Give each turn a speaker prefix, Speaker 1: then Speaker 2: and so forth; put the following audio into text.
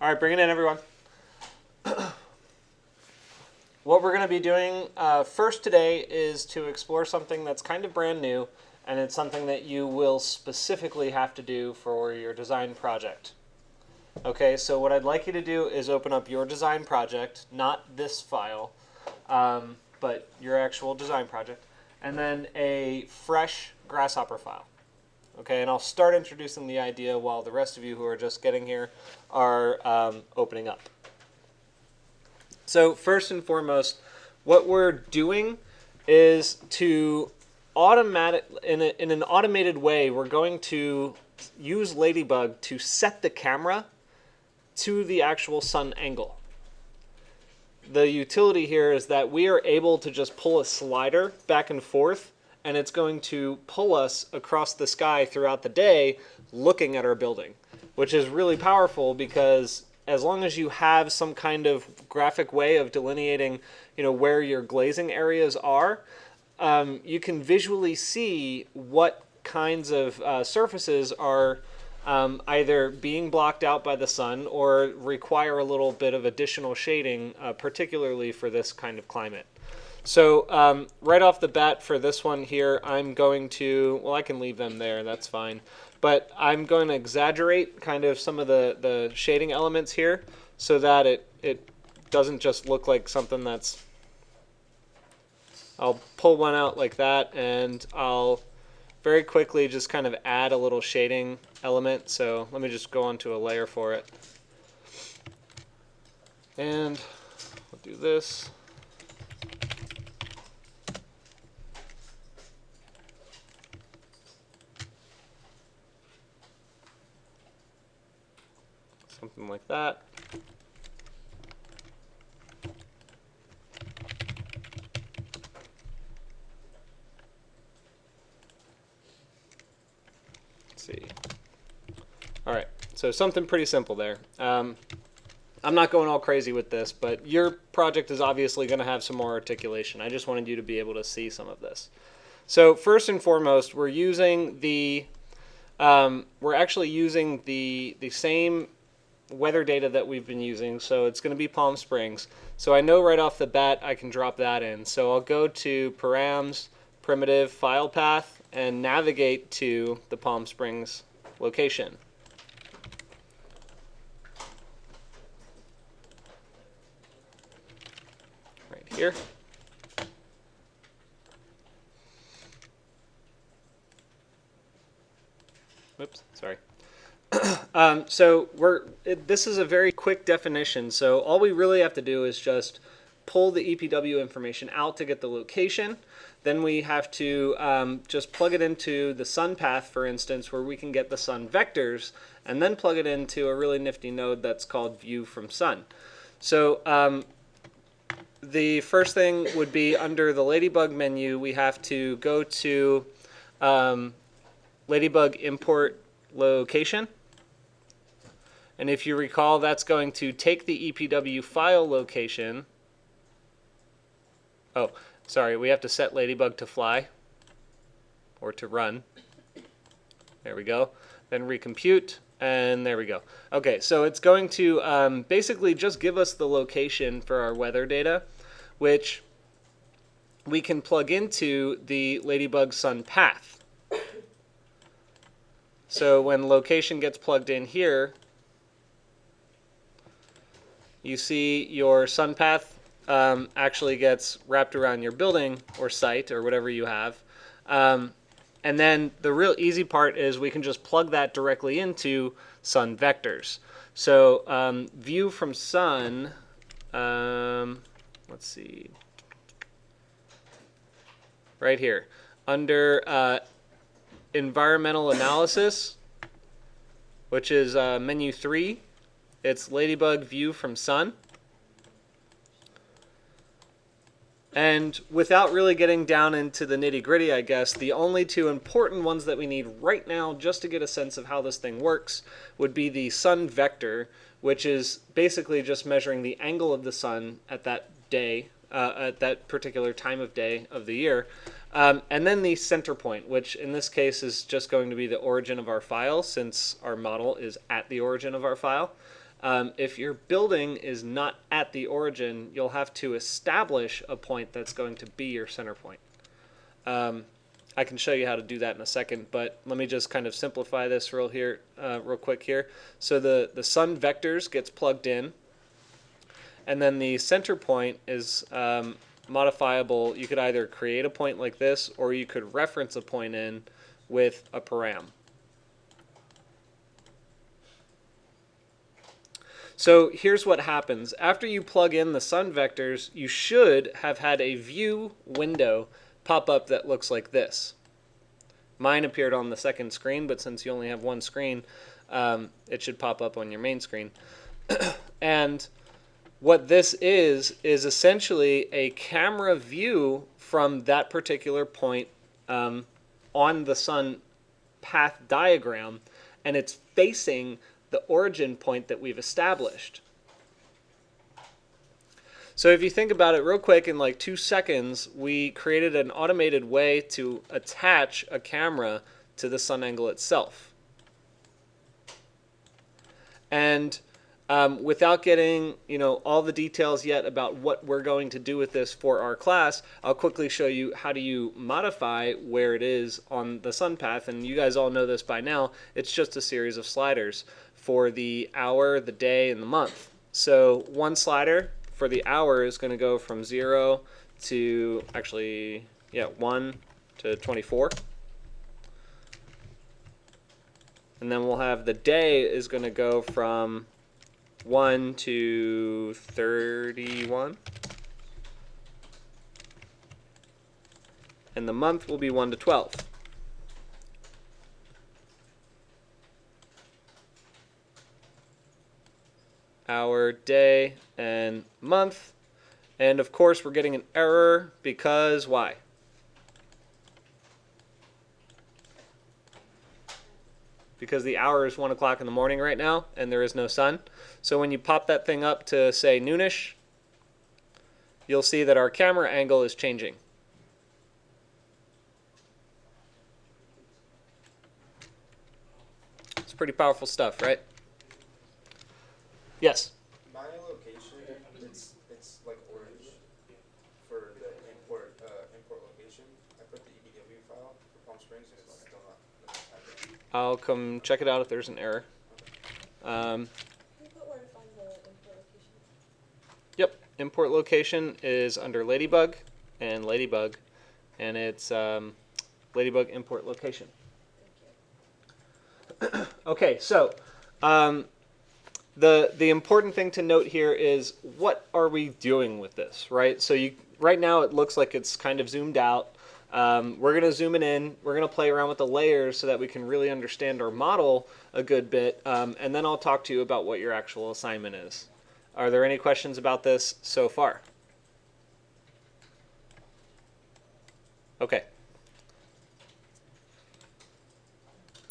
Speaker 1: All right, bring it in, everyone. What we're going to be doing first today is to explore something that's kind of brand new, and it's something that you will specifically have to do for your design project. Okay, so what I'd like you to do is open up your design project, not this file, but your actual design project, and then a fresh Grasshopper file. Okay, and I'll start introducing the idea while the rest of you who are just getting here are opening up. So first and foremost, what we're doing is to in an automated way, we're going to use Ladybug to set the camera to the actual sun angle. The utility here is that we are able to just pull a slider back and forth, and it's going to pull us across the sky throughout the day looking at our building, which is really powerful because as long as you have some kind of graphic way of delineating, where your glazing areas are, you can visually see what kinds of surfaces are either being blocked out by the sun or require a little bit of additional shading, particularly for this kind of climate. So right off the bat for this one here, I'm going to, well, I can leave them there, that's fine. But I'm going to exaggerate kind of some of the shading elements here so that it doesn't just look like something that's, I'll pull one out like that, and I'll very quickly just kind of add a little shading element. So let me just go onto a layer for it. And we'll do this. Something like that. Let's see. All right, so something pretty simple there. I'm not going all crazy with this, but your project is obviously going to have some more articulation. I just wanted you to be able to see some of this. So first and foremost, we're using we're actually using the same weather data that we've been using, so it's going to be Palm Springs. So I know right off the bat I can drop that in. So I'll go to params, primitive, file path, and navigate to the Palm Springs location. Right here. Whoops, sorry. So this is a very quick definition. So all we really have to do is just pull the EPW information out to get the location. Then we have to just plug it into the sun path, for instance, where we can get the sun vectors, and then plug it into a really nifty node that's called View from Sun. So the first thing would be under the Ladybug menu, we have to go to Ladybug import location. And if you recall, that's going to take the EPW file location. Oh, sorry, we have to set Ladybug to fly or to run. There we go. Then recompute, and there we go. Okay, so it's going to basically just give us the location for our weather data, which we can plug into the Ladybug sun path. So when location gets plugged in here, you see your sun path actually gets wrapped around your building or site or whatever you have. And then the real easy part is we can just plug that directly into sun vectors. So view from sun, let's see, right here. Under environmental analysis, which is menu 3, it's Ladybug View from Sun. And without really getting down into the nitty-gritty, I guess, the only two important ones that we need right now just to get a sense of how this thing works would be the sun vector, which is basically just measuring the angle of the sun at that day, at that particular time of day of the year. And then the center point, which in this case is just going to be the origin of our file, since our model is at the origin of our file. If your building is not at the origin, you'll have to establish a point that's going to be your center point. I can show you how to do that in a second, but let me just kind of simplify this real quick here. So the sun vectors gets plugged in, and then the center point is modifiable. You could either create a point like this, or you could reference a point in with a param. So here's what happens. After you plug in the sun vectors, you should have had a view window pop up that looks like this. Mine appeared on the second screen, but since you only have one screen, it should pop up on your main screen. And what this is essentially a camera view from that particular point on the sun path diagram, and it's facing the origin point that we've established. So if you think about it real quick, in like 2 seconds, we created an automated way to attach a camera to the sun angle itself. And without getting all the details yet about what we're going to do with this for our class, I'll quickly show you how do you modify where it is on the sun path. And you guys all know this by now. It's just a series of sliders for the hour, the day, and the month. So one slider for the hour is going to go from 0 to 1 to 24. And then we'll have the day is going to go from 1 to 31. And the month will be 1 to 12. Hour, day, and month. And of course we're getting an error because why? Because the hour is 1 o'clock in the morning right now and there is no sun. So when you pop that thing up to say noonish, you'll see that our camera angle is changing. It's pretty powerful stuff, right? Yes?
Speaker 2: My location, it's like orange for the import location. I put the EDW file for Palm Springs and it's still not happening.
Speaker 1: I'll come check it out if there's an error.
Speaker 3: Can you put where to find the import location?
Speaker 1: Yep, import location is under Ladybug, and it's Ladybug import location.
Speaker 3: Thank you.
Speaker 1: Okay, so the important thing to note here is what are we doing with this, right? So right now it looks like it's kind of zoomed out. We're going to zoom it in. We're going to play around with the layers so that we can really understand our model a good bit, and then I'll talk to you about what your actual assignment is. Are there any questions about this so far? Okay.